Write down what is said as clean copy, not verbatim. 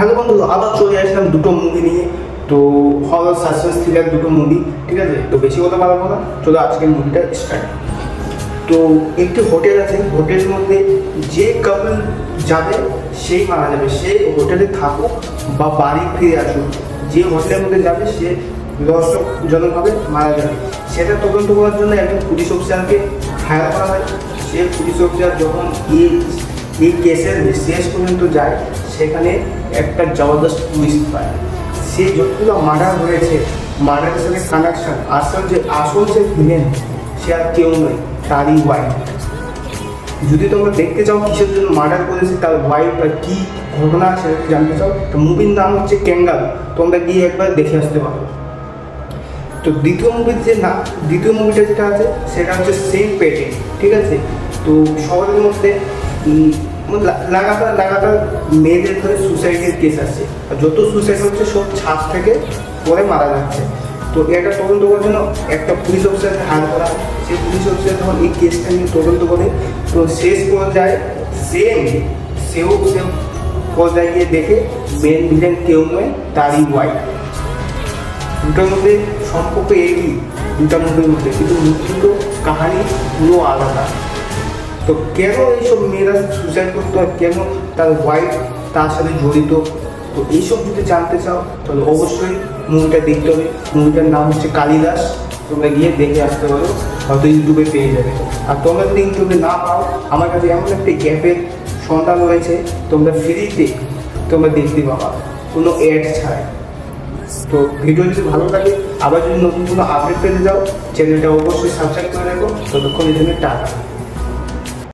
Hello বন্ধু, আবার চলে আসলাম দুটো মুভি নিয়ে। তো হরর সাসপেন্স থ্রিলার দুটো মুভি, ঠিক আছে। তো বেশি কথা বলবো না, চলো আজকের মুভিটা স্টার্ট। তো একটি হোটেল আছে, হোটেলের মধ্যে যে কাপল যাবে সেই মারা যাবে। সে হোটেলে থাকুক বা বাড়ি ফিরে আসুক, যে হোটেলের মধ্যে যাবে সে রহস্যজনকভাবে মারা যাবে। সেটা তদন্ত করার জন্য একজন পুলিশ অফিসারকে হায়ার করা হয়। সে পুলিশ অফিসার যখন এই কেসের শেষ পর্যন্ত যায়, সেখানে একটা জবরদস্ত টুইস্ট পায়। সে যতগুলো মার্ডার হয়েছে, মার্ডারের সাথে কানেকশন, আসল যে ভিলেন সে আর কেউ নয়, তারই ওয়াইফ। যদি তোমরা দেখতে চাও কিসের জন্য মার্ডার করেছে, তার ওয়াইফ বা কী ঘটনা সেটা জানতে চাও, তো মুভির নাম হচ্ছে ক্যাঙ্গারু। তোমরা গিয়ে একবার দেখে আসতে পারো। তো দ্বিতীয় মুভিটা যেটা আছে সেটা হচ্ছে সেন্ট পেটে, ঠিক আছে। তো শহরের মধ্যে লাগাতার মেয়েদের ধরে সুসাইডের কেস আসছে, আর যত সুসাইড হচ্ছে সব ছাদ থেকে পরে মারা যাচ্ছে। তো এটা তদন্ত করার জন্য একটা পুলিশ অফিসারকে হায়ার করা। সেই পুলিশ অফিসার যখন এই কেসটা নিয়ে তদন্ত করে, তো শেষ পর্যায়ে সেও পর্যায়ে গিয়ে দেখে মেন ভিলেন কেউ নয়, তারই ওয়াইফ। দুটোর মধ্যে সম্পর্ক একই, দুটা মুভির মধ্যে, কিন্তু কাহানি পুরো আলাদা। তো কেন এইসব মেয়েরা সুসাইড করতে হয়, কেন তার ওয়াইফ তার সাথে জড়িত, তো এইসব যদি জানতে চাও তাহলে অবশ্যই মুভিটা দেখতে হবে। মুভিটার নাম হচ্ছে কালিদাস। তোমরা গিয়ে দেখে আসতে পারো, হয়তো ইউটিউবে পেয়ে যাবে। আর তোমরা যদি ইউটিউবে না পাও, আমার কাছে এমন একটা অ্যাপের সন্ধান রয়েছে, তোমরা ফ্রিতে তোমরা দেখতে পাবা, কোনো অ্যাড ছাড়াই। তো ভিডিও যদি ভালো লাগে, আবার যদি নতুন কোনো আপডেট পেতে যাও, চ্যানেলটা অবশ্যই সাবস্ক্রাইব করে রাখো। ততক্ষণের জন্য টাটা।